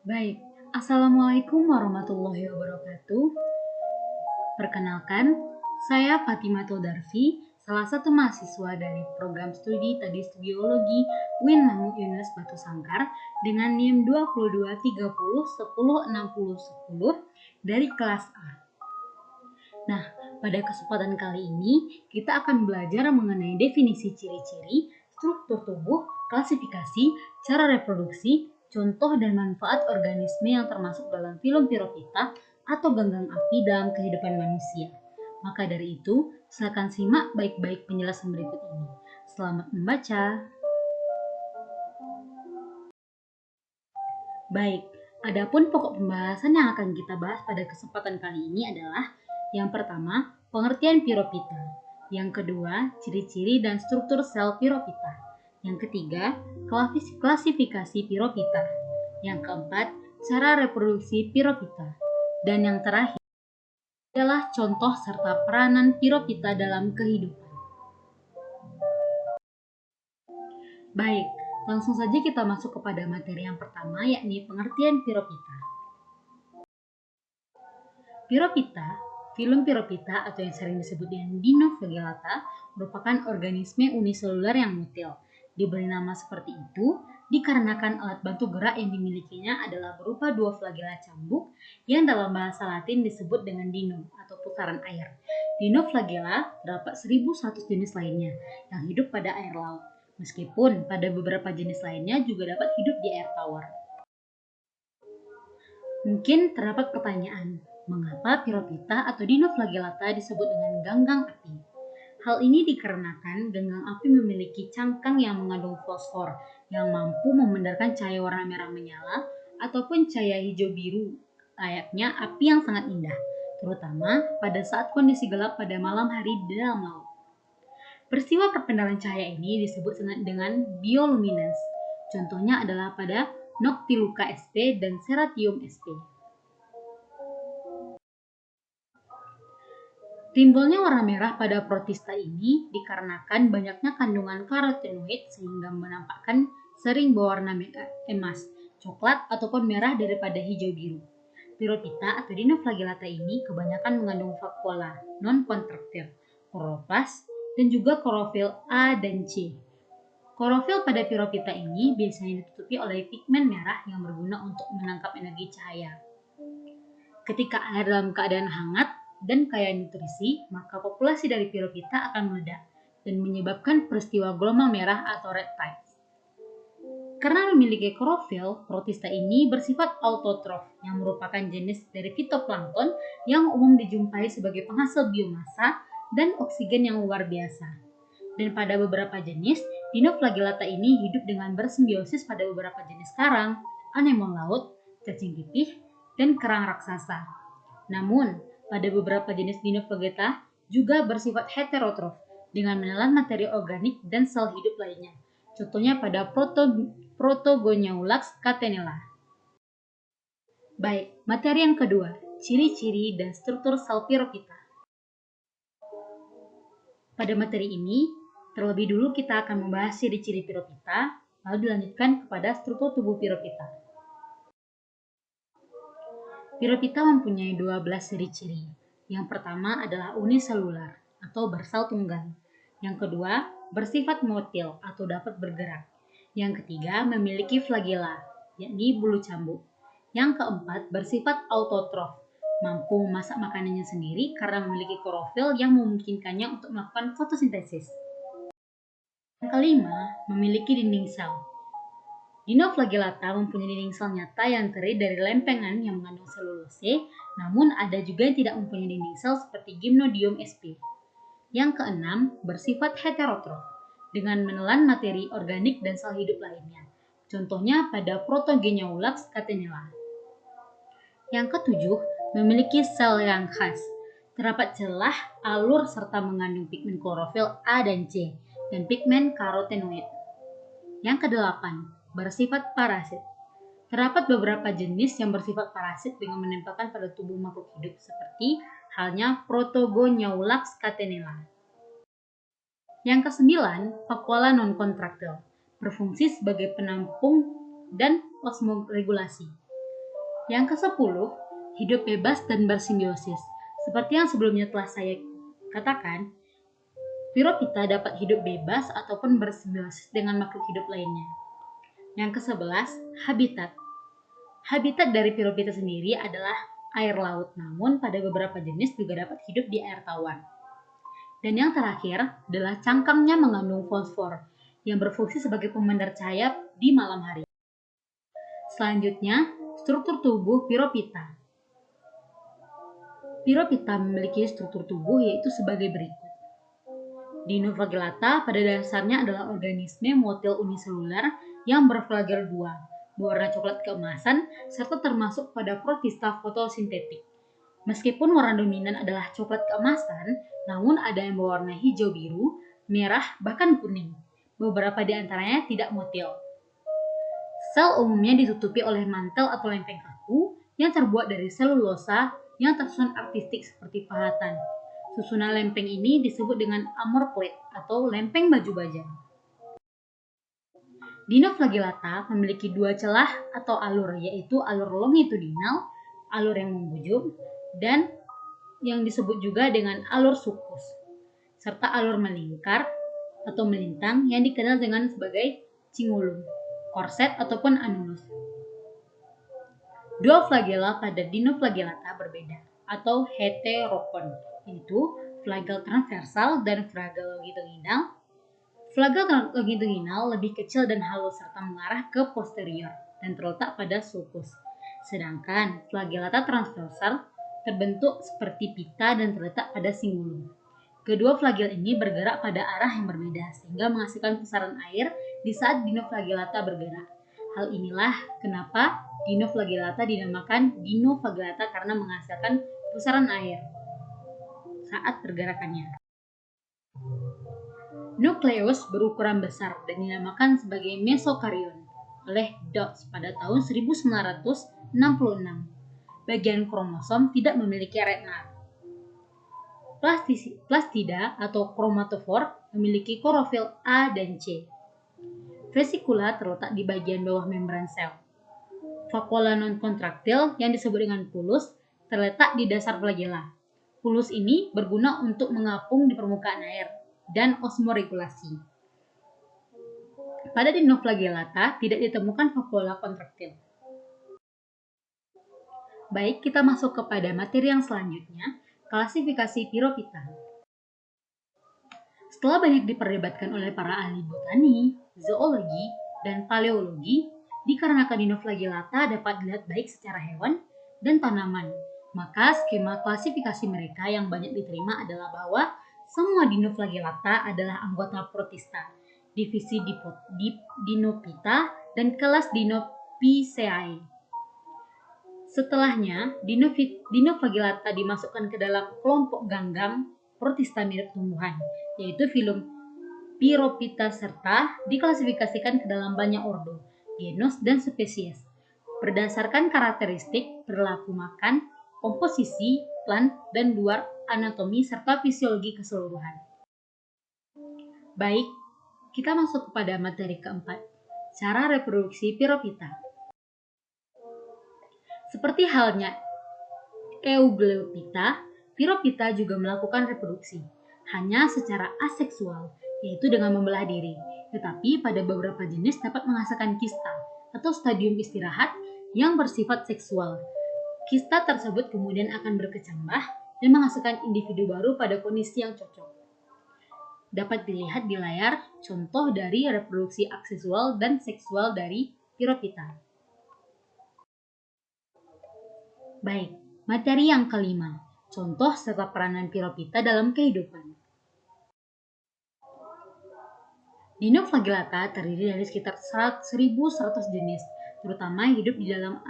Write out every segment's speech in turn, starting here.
Baik, Assalamualaikum warahmatullahi wabarakatuh. Perkenalkan, saya Fatima Todarfi, salah satu mahasiswa dari program studi Biologi UIN Mahmud Yunus Batu Sangkar dengan NIM 2230106010 dari kelas A. Nah, pada kesempatan kali ini kita akan belajar mengenai definisi ciri-ciri, struktur tubuh, klasifikasi, cara reproduksi, contoh dan manfaat organisme yang termasuk dalam filum Piropita atau ganggang api dalam kehidupan manusia. Maka dari itu, silakan simak baik-baik penjelasan berikut ini. Selamat membaca. Baik, adapun pokok pembahasan yang akan kita bahas pada kesempatan kali ini adalah yang pertama, pengertian Piropita. Yang kedua, ciri-ciri dan struktur sel Piropita. Yang ketiga, klasifikasi Piropita. Yang keempat, cara reproduksi Piropita. Dan yang terakhir adalah contoh serta peranan Piropita dalam kehidupan. Baik, langsung saja kita masuk kepada materi yang pertama, yakni pengertian Piropita. Piropita, filum Piropita atau yang sering disebut dengan Dinoflagellata, merupakan organisme uniseluler yang mutil. Diberi nama seperti itu dikarenakan alat bantu gerak yang dimilikinya adalah berupa dua flagela cambuk yang dalam bahasa Latin disebut dengan dino atau putaran air. Dinoflagella terdapat 1100 jenis lainnya yang hidup pada air laut, meskipun pada beberapa jenis lainnya juga dapat hidup di air tawar. Mungkin terdapat pertanyaan, mengapa Piropita atau Dinoflagellata disebut dengan ganggang api? Hal ini dikarenakan ganggang api memiliki cangkang yang mengandung fosfor yang mampu memandarkan cahaya warna merah menyala ataupun cahaya hijau biru, layaknya api yang sangat indah, terutama pada saat kondisi gelap pada malam hari di dalam laut. Peristiwa perpindahan cahaya ini disebut dengan bioluminescence. Contohnya adalah pada Noctiluca sp dan Seratium sp. Timbulnya warna merah pada protista ini dikarenakan banyaknya kandungan karotenoid sehingga menampakkan sering berwarna emas, coklat ataupun merah daripada hijau biru. Piropita atau Dinoflagellata ini kebanyakan mengandung vakuola non-kontraktil, kloroplas, dan juga klorofil A dan C. Klorofil pada Piropita ini biasanya ditutupi oleh pigmen merah yang berguna untuk menangkap energi cahaya. Ketika air dalam keadaan hangat dan kaya nutrisi, maka populasi dari Piropita akan meledak dan menyebabkan peristiwa gelombang merah atau red tides. Karena memiliki klorofil, protista ini bersifat autotrof yang merupakan jenis dari fitoplankton yang umum dijumpai sebagai penghasil biomasa dan oksigen yang luar biasa. Dan pada beberapa jenis, Dinoflagellata ini hidup dengan bersimbiosis pada beberapa jenis karang, anemon laut, cacing pipih, dan kerang raksasa. Namun, pada beberapa jenis Dinoflagellata juga bersifat heterotrof dengan menelan materi organik dan sel hidup lainnya. Contohnya pada Protogoniaulax catenella. Baik, materi yang kedua, ciri-ciri dan struktur sel Piropita. Pada materi ini, terlebih dulu kita akan membahas ciri-ciri Piropita, lalu dilanjutkan kepada struktur tubuh Piropita. Piropita mempunyai 12 ciri-ciri. Yang pertama adalah uniselular atau bersel tunggal. Yang kedua, bersifat motil atau dapat bergerak. Yang ketiga, memiliki flagela, yakni bulu cambuk. Yang keempat, bersifat autotrof, mampu memasak makanannya sendiri karena memiliki klorofil yang memungkinkannya untuk melakukan fotosintesis. Yang kelima, memiliki dinding sel. Dinoflagellata mempunyai dinding sel nyata yang terdiri dari lempengan yang mengandung selulose, namun ada juga yang tidak mempunyai dinding sel seperti Gymnodium sp. Yang keenam, bersifat heterotrof, dengan menelan materi organik dan sel hidup lainnya. Contohnya pada Protogoniaulax catenella. Yang ketujuh, memiliki sel yang khas. Terdapat celah, alur, serta mengandung pigmen klorofil A dan C, dan pigmen karotenoid. Yang kedelapan, bersifat parasit. Terdapat beberapa jenis yang bersifat parasit dengan menempelkan pada tubuh makhluk hidup seperti halnya Protogoniaulax catenella. Yang kesembilan, vakuola non-kontraktil, berfungsi sebagai penampung dan osmoregulasi. Yang ke-10, hidup bebas dan bersimbiosis. Seperti yang sebelumnya telah saya katakan, Piropita dapat hidup bebas ataupun bersimbiosis dengan makhluk hidup lainnya. Yang ke-11, habitat. Habitat dari Piropita sendiri adalah air laut, namun pada beberapa jenis juga dapat hidup di air tawar. Dan yang terakhir adalah cangkangnya mengandung fosfor yang berfungsi sebagai pemandar cahaya di malam hari. Selanjutnya, struktur tubuh Piropita. Piropita memiliki struktur tubuh yaitu sebagai berikut. Dinoflagellata pada dasarnya adalah organisme motil uniseluler yang berflagel 2, berwarna coklat keemasan, serta termasuk pada protista fotosintetik. Meskipun warna dominan adalah coklat keemasan, namun ada yang berwarna hijau biru, merah, bahkan kuning. Beberapa di antaranya tidak motil. Sel umumnya ditutupi oleh mantel atau lempeng kaku yang terbuat dari selulosa yang tersusun artistik seperti pahatan. Susunan lempeng ini disebut dengan armor plate atau lempeng baju baja. Dinoflagellata memiliki dua celah atau alur, yaitu alur longitudinal, alur yang membujur, dan yang disebut juga dengan alur sulcus, serta alur melingkar atau melintang yang dikenal dengan sebagai cingulum, korset ataupun anulus. Dua flagella pada Dinoflagellata berbeda atau heterokon, yaitu flagel transversal dan flagel longitudinal. Flagel longitudinal lebih kecil dan halus serta mengarah ke posterior dan terletak pada sulcus. Sedangkan flagellata transversal terbentuk seperti pita dan terletak pada cingulum. Kedua flagel ini bergerak pada arah yang berbeda sehingga menghasilkan pusaran air di saat Dinoflagellata bergerak. Hal inilah kenapa Dinoflagellata dinamakan Dinoflagellata karena menghasilkan pusaran air saat pergerakannya. Nukleus berukuran besar dan dinamakan sebagai mesokarion oleh Dodds pada tahun 1966. Bagian kromosom tidak memiliki retna. Plastida atau kromatofor memiliki klorofil A dan C. Vesikula terletak di bagian bawah membran sel. Vakuola non-kontraktil yang disebut dengan pulus terletak di dasar flagella. Pulus ini berguna untuk mengapung di permukaan air dan osmoregulasi. Pada Dinoflagellata tidak ditemukan vakuola kontraktil. Baik, kita masuk kepada materi yang selanjutnya, klasifikasi Piropita. Setelah banyak diperdebatkan oleh para ahli botani, zoologi, dan paleologi, dikarenakan Dinoflagellata dapat dilihat baik secara hewan dan tanaman, maka skema klasifikasi mereka yang banyak diterima adalah bahwa semua Dinoflagellata adalah anggota protista, divisi Dinopita, dan kelas Dinopiceae. Setelahnya, Dinoflagellata dimasukkan ke dalam kelompok ganggang protista mirip tumbuhan, yaitu filum Piropita serta diklasifikasikan ke dalam banyak ordo, genus, dan spesies berdasarkan karakteristik perilaku makan, komposisi, plan, dan luar anatomi serta fisiologi keseluruhan. Baik, kita masuk kepada materi keempat, cara reproduksi Piropita. Seperti halnya Eugleopita, Piropita juga melakukan reproduksi, hanya secara aseksual, yaitu dengan membelah diri. Tetapi pada beberapa jenis dapat menghasilkan kista atau stadium istirahat yang bersifat seksual. Kista tersebut kemudian akan berkecambah dan menghasilkan individu baru pada kondisi yang cocok. Dapat dilihat di layar contoh dari reproduksi aseksual dan seksual dari Piropita. Baik, materi yang kelima, contoh serta peranan Piropita dalam kehidupan. Dinoflagellata terdiri dari sekitar 1.100 jenis, terutama hidup di dalam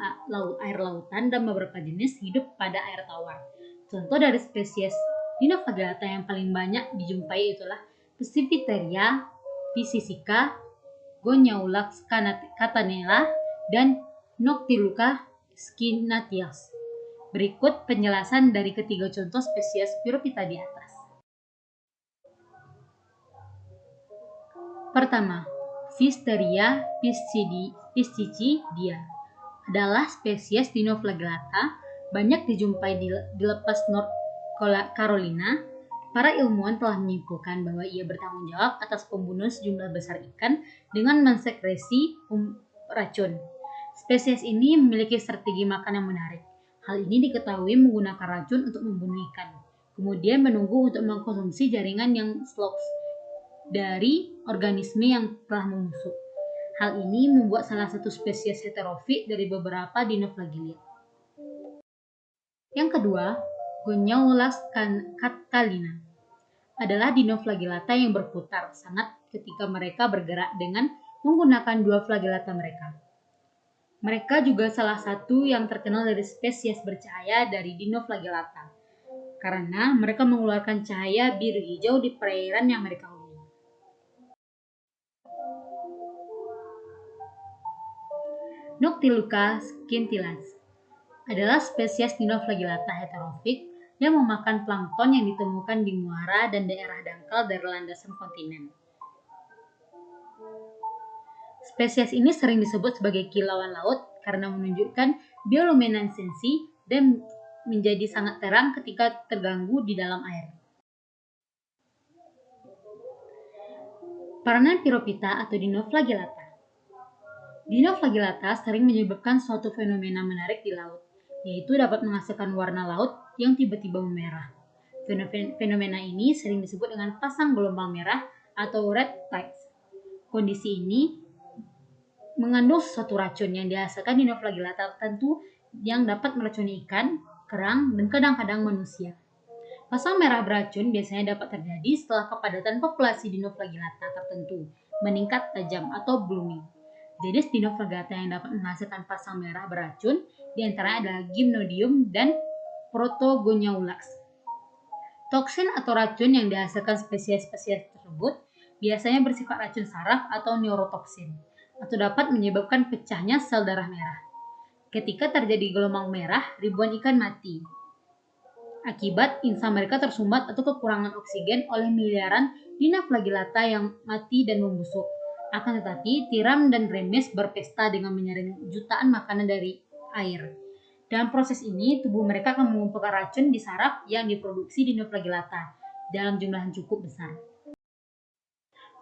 air lautan dan beberapa jenis hidup pada air tawar. Contoh dari spesies Dinoflagellata yang paling banyak dijumpai itulah Pseudotheria piscica, Goniaulax catanella, dan Noctiluca scinnatias. Berikut penjelasan dari ketiga contoh spesies Piropita di atas. Pertama, Pfisteria piscidia. adalah spesies Dinoflagellata banyak dijumpai di lepas North Carolina. Para ilmuwan telah menyimpulkan bahwa ia bertanggung jawab atas pembunuhan sejumlah besar ikan dengan mensekresi racun. Spesies ini memiliki strategi makan yang menarik. Hal ini diketahui menggunakan racun untuk membunuh ikan, kemudian menunggu untuk mengkonsumsi jaringan yang slocks dari organisme yang telah membusuk. Hal ini membuat salah satu spesies heterofit dari beberapa Dinoflagellata. Yang kedua, Goniaulax catalina adalah Dinoflagellata yang berputar sangat ketika mereka bergerak dengan menggunakan dua flagellata mereka. Mereka juga salah satu yang terkenal dari spesies bercahaya dari Dinoflagellata, karena mereka mengeluarkan cahaya biru hijau di perairan yang mereka huni. Noctiluca scintillax adalah spesies Dinoflagellata heterofit yang memakan plankton yang ditemukan di muara dan daerah dangkal dari landasan kontinen. Spesies ini sering disebut sebagai kilauan laut karena menunjukkan bioluminesensi dan menjadi sangat terang ketika terganggu di dalam air. Peranan Piropita atau Dinoflagellata. Dinoflagellata sering menyebabkan suatu fenomena menarik di laut, yaitu dapat menghasilkan warna laut yang tiba-tiba memerah. Fenomena ini sering disebut dengan pasang gelombang merah atau red tides. Kondisi ini mengandung suatu racun yang dihasilkan Dinoflagellata tertentu yang dapat meracuni ikan, kerang, dan kadang-kadang manusia. Pasang merah beracun biasanya dapat terjadi setelah kepadatan populasi Dinoflagellata tertentu meningkat tajam atau blooming. Jenis Dinoflagellata yang dapat menghasilkan pasang merah beracun diantaranya adalah Gymnodium dan Protogoniaulax. Toksin atau racun yang dihasilkan spesies-spesies tersebut biasanya bersifat racun saraf atau neurotoksin, atau dapat menyebabkan pecahnya sel darah merah. Ketika terjadi gelombang merah, ribuan ikan mati akibat insa mereka tersumbat atau kekurangan oksigen oleh miliaran Dinoflagellata yang mati dan membusuk. Akan tetapi, tiram dan remes berpesta dengan menyaring jutaan makanan dari air. Dalam proses ini, tubuh mereka akan mengumpulkan racun di saraf yang diproduksi Dinoflagellata dalam jumlah yang cukup besar.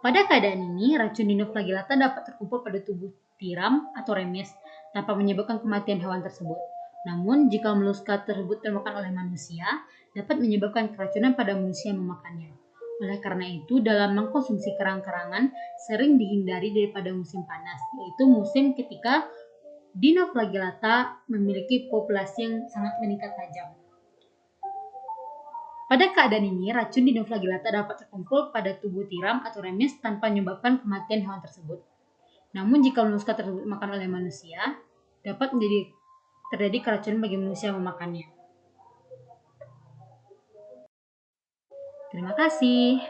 Pada keadaan ini, racun Dinoflagellata dapat terkumpul pada tubuh tiram atau remes tanpa menyebabkan kematian hewan tersebut. Namun, jika molluska tersebut termakan oleh manusia, dapat menyebabkan keracunan pada manusia yang memakannya. Oleh karena itu, dalam mengkonsumsi kerang-kerangan sering dihindari daripada musim panas, yaitu musim ketika Dinoflagellata memiliki populasi yang sangat meningkat tajam. Pada keadaan ini, racun Dinoflagellata dapat terkumpul pada tubuh tiram atau remes tanpa menyebabkan kematian hewan tersebut. Namun, jika molluska tersebut dimakan oleh manusia, dapat terjadi keracunan bagi manusia yang memakannya. Terima kasih.